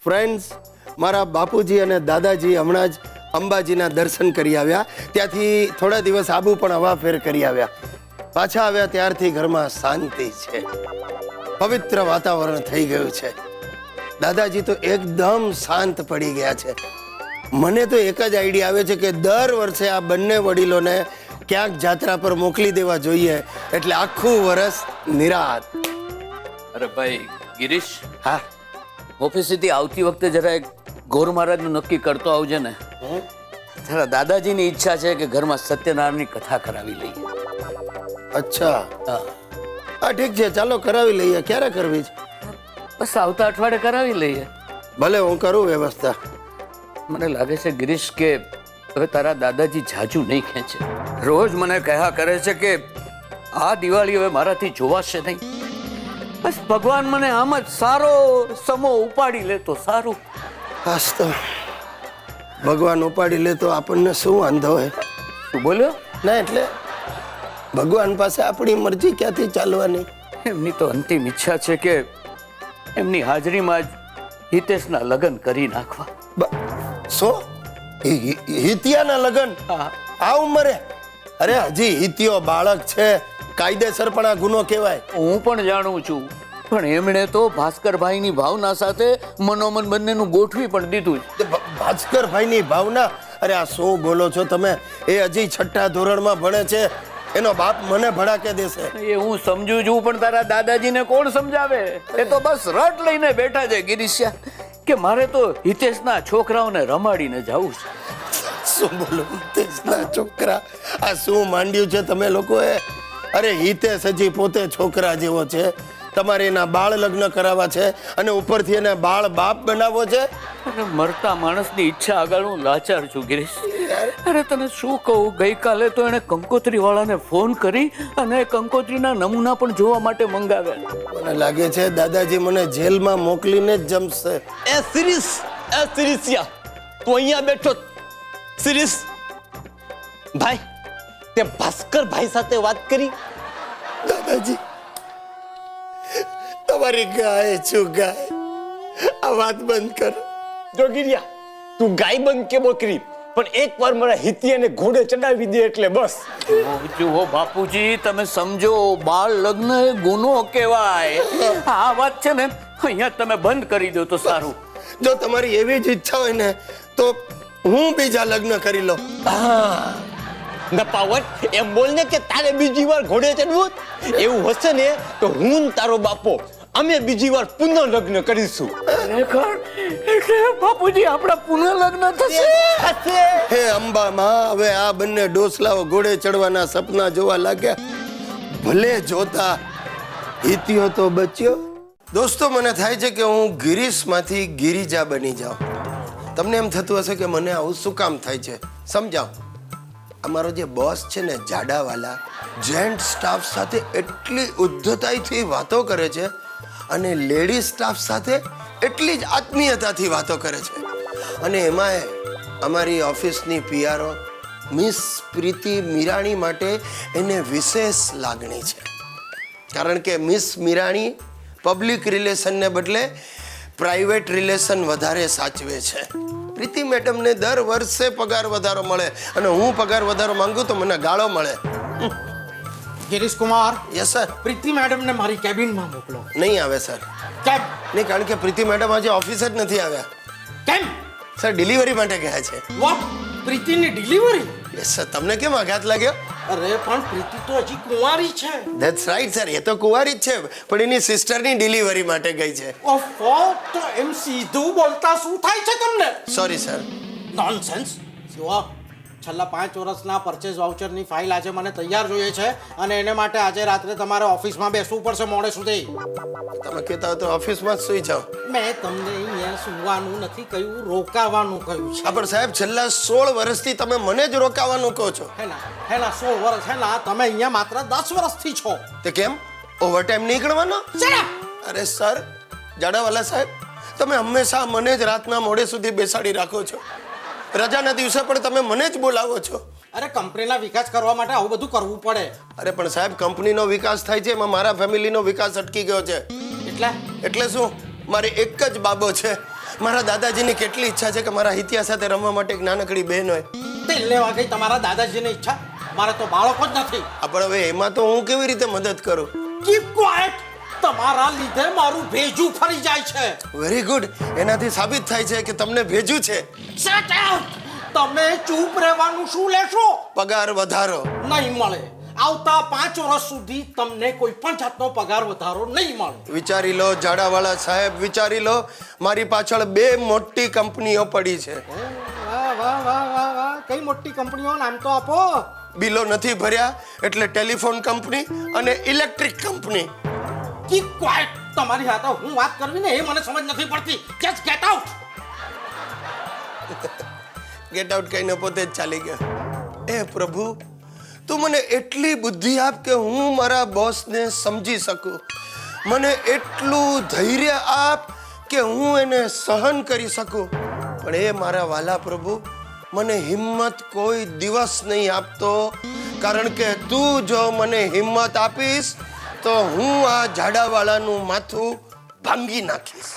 Friends, મારા બાપુજી અને દાદાજી હમણાં જ અંબાજીના દર્શન કરી આવ્યા. ત્યાંથી થોડા દિવસ આબુ પણ હવાફેર કરી આવ્યા. પાછા આવ્યા ત્યારથી ઘરમાં શાંતિ છે, પવિત્ર વાતાવરણ થઈ ગયું છે. દાદાજી તો એકદમ શાંત પડી ગયા છે. મને તો એક જ આઈડિયા આવે છે કે દર વર્ષે આ બંને વડીલોને ક્યાંક જાત્રા પર મોકલી દેવા જોઈએ, એટલે આખું વર્ષ નિરાત. અરે ભાઈ ગિરીશ, હા, ઓફિસેથી આવતી વખતે જરા એક ગોર મહારાજનું નક્કી કરતો આવજે ને. જરા દાદાજીની ઈચ્છા છે કે ઘરમાં સત્યનારાયણની કથા કરાવી લઈએ. અચ્છા, હા ઠીક છે, ચાલો કરાવી લઈએ. ક્યારે કરવી છે? બસ આવતા અઠવાડિયે કરાવી લઈએ. ભલે, હું કરું વ્યવસ્થા. મને લાગે છે ગિરીશ કે હવે તારા દાદાજી જાજુ નહીં ખેંચે. રોજ મને કહ્યા કરે છે કે આ દિવાળી હવે મારાથી જોવાશે નહીં. બસ ભગવાન મને આમ જ સારો સમો ઉપાડી લે તો સારું. હાસ તો ભગવાન ઉપાડી લે તો આપણને શું વાંધો હોય? શું બોલ્યો? ના એટલે ભગવાન પાસે આપણી મરજી ક્યાંથી ચાલવાની? એમની તો અંતિમ ઈચ્છા છે કે એમની હાજરીમાં જ હિતેશના લગ્ન કરી નાખવા. શું? હિતિયાના લગ્ન આ ઉંમરે? અરે હજી હિતિયો બાળક છે, કાયદેસર પણ આ ગુનો કહેવાય. હું પણ જાણું છું, પણ એમણે તો ભાસ્કરભાઈની ભાવના સાથે મનોમન બંનેનું ગોઠવી પણ દીધું છે. ભાસ્કરભાઈની ભાવના? અરે આ શું બોલો છો તમે? એ હજી 6ઠા ધોરણમાં ભણે છે, એનો બાપ મને ભડાકે દેશે. એ હું સમજુ છું, પણ તારા દાદાજીને કોણ સમજાવે? એ તો બસ રટ લઈને બેઠા છે ગિરીશિયા કે મારે તો હિતેશના છોકરાઓને રમાડીને જવું છે. શું બોલો? હિતેશના છોકરા? આ શું માંડ્યું છે તમે લોકોએ? અરે હિતેશ હજી પોતે છોકરા જેવો છે, તમારે એના બાળ લગ્ન કરાવવા છે અને ઉપરથી એને બાળ બાપ બનાવવો છે? અરે મરતા માણસની ઈચ્છા આગળ હું લાચાર છું ગિરીશ. અરે તને શું કહું, ગઈકાલે તો એને કંકોત્રી વાળાને ફોન કરી અને કંકોત્રીના નમૂના પણ જોવા માટે મંગાવ્યા. મને લાગે છે દાદાજી મને જેલમાં મોકલીને જ જમશે. એ સિરીસિયા તું અહીંયા બેઠો. સિરીસ ભાઈ, તે ભાસ્કર ભાઈ સાથે વાત કરી? દાદાજી, તમારી ગાય છું ગાય, આ વાત બંધ કર. જોગીરિયા, તું ગાય બંધ કે બકરી, પણ એકવાર મારા હિતિયાને ઘોડે ચડાવી દે એટલે બસ. જુઓ બાપુજી, તમે સમજો, બાળ લગ્ન એ ગુનો કહેવાય. આ વાત છે ને અહીંયા તમે બંધ કરી દો તો સારું. જો તમારી એવી જ ઈચ્છા હોય ને તો હું બીજા લગ્ન કરી લઉં. નપાવન એમ બોલ ને કે તારે બીજી વાર ઘોડે ચડવું. એવું હશે ને તો હું તારો બાપો અમે બીજી વાર પુનઃ લગ્ન કરીશું. એટલે બાપુજી આપણા પુનઃ લગ્ન થશે. હે અંબા માં, હવે આ બંને ડોસલાઓ ઘોડે ચડવાના સપના જોવા લાગ્યા. ભલે જોતા હિતિયો તો બચ્યો. દોસ્તો, મને થાય છે કે હું ગિરીશમાંથી ગિરિજા બની જાઉં. તમને એમ થતું હશે કે મને આવું શું કામ થાય છે? સમજાવ. અમારો જે બોસ છે ને, જાડાવાલા, જેન્ટ સ્ટાફ સાથે એટલી ઉદ્ધતાઈથી વાતો કરે છે અને લેડી સ્ટાફ સાથે એટલી જ આત્મીયતાથી વાતો કરે છે. અને એમાંય અમારી ઓફિસની પીઆરઓ મિસ પ્રીતિ મીરાણી માટે એને વિશેષ લાગણી છે. કારણ કે મિસ મીરાણી પબ્લિક રિલેશનને બદલે પ્રાઇવેટ રિલેશન વધારે સાચવે છે. પ્રીતિ મેડમને દર વર્ષે પગાર વધારો મળે અને હું પગાર વધારો માંગુ તો મને ગાળો મળે. Girish Kumar, yes sir. પ્રીતિ મેડમને મારી કેબિનમાં મોકલો. નહીં આવે સર. કેમ? નહીં, કારણ કે પ્રીતિ મેડમ આજે ઓફિસ જ નથી આવ્યા. કેમ? સર, ડિલિવરી માટે ગયા છે. વોટ? પ્રીતિની ડિલિવરી? Yes sir. તમને કેમ આઘાત લાગ્યો? અરે પણ પ્રીતિ તો હજી કુંવારી છે. ધેટ્સ રાઈટ સર, એ તો કુંવારી જ છે, પણ એની સિસ્ટરની ડિલિવરી માટે ગઈ છે. ઓફો, તો એમ સીધું બોલતા શું થાય છે તમને? Sorry sir. નોનસેન્સ. જુઓ, છેલ્લા 5 વર્ષના પરચેઝ વાઉચરની ફાઇલ આજે મને તૈયાર જોઈએ છે અને એને માટે આજે રાત્રે તમારે ઓફિસમાં બેસવું પડશે મોડે સુધી. તમે કહેતા હો તો ઓફિસમાં જ સુઈ જાઓ. મેં તમને અહીંયા સુવાનું નથી કહ્યું, રોકાવાનું કહ્યું છે. પણ સાહેબ, છેલ્લા 16 વર્ષથી તમે મને જ રોકાવાનું કહો છો. હેના 16 વર્ષ હેના, તમે અહીંયા માત્ર 10 વર્ષથી છો. તે કેમ? ઓવરટાઈમ નહીં કરવાનો? અરે સર, જાડાવાલા સાહેબ, તમે હંમેશા મને જ રાતના મોડે સુધી બેસાડી રાખો છો. રજાના દિવસે પણ તમે મને જ બોલાવો છો. અરે કંપનીના વિકાસ કરવા માટે આવું બધું કરવું પડે. અરે પણ સાહેબ, કંપનીનો વિકાસ થાય છે, એમાં મારા ફેમિલીનો વિકાસ અટકી ગયો છે. એટલે શું? મારે એક જ બાબો છે મારા દાદાજીની કેટલી ઈચ્છા છે કે મારા હિતિયા સાથે રમવા માટે એક નાનકડી બહેન હોય. તેલ લેવા ગઈ તમારા દાદાજીની ઈચ્છા. મારે તો બાળકો જ નથી. પણ હવે એમાં તો હું કેવી રીતે મદદ કરું? Keep quite. તમારા લીધે મારું ભેજું ફરી જાય છે. Very good. એનાથી સાબિત થાય છે કે તમને ભેજું છે. Shut up. તમે ચૂપ રહેવાનું શું લેશો? પગાર વધારો નહીં મળે. આવતા 5 વર્ષ સુધી તમને કોઈ પણ જાતનો પગાર વધારો નહીં મળે. વિચારી લો ઝાડાવાળા સાહેબ, વિચારી લો. મારી પાછળ 2 મોટી કંપનીઓ પડી છે. વાહ વાહ વાહ વાહ વાહ. કઈ મોટી કંપનીઓ નામ તો આપો. બિલો નથી ભર્યા એટલે ટેલિફોન કંપની અને ઇલેક્ટ્રિક કંપની. Keep quite. તમારી સાથે હું વાત કરવી ને એ મને સમજ નથી પડતી. Just get out. Get out કહીને પોતે જ ચાલી ગયા. એ પ્રભુ, તું મને એટલી બુદ્ધિ આપ કે હું મારા બોસને સમજી શકું. મને એટલું ધૈર્ય આપ કે હું એને સહન કરી શકું. પણ એ મારા વાલા પ્રભુ, મને હિંમત કોઈ દિવસ નહીં આપતો. કારણ કે તું જો મને હિંમત આપીશ તો હું આ ઝાડાવાળાનું માથું ભાંગી નાખીશ.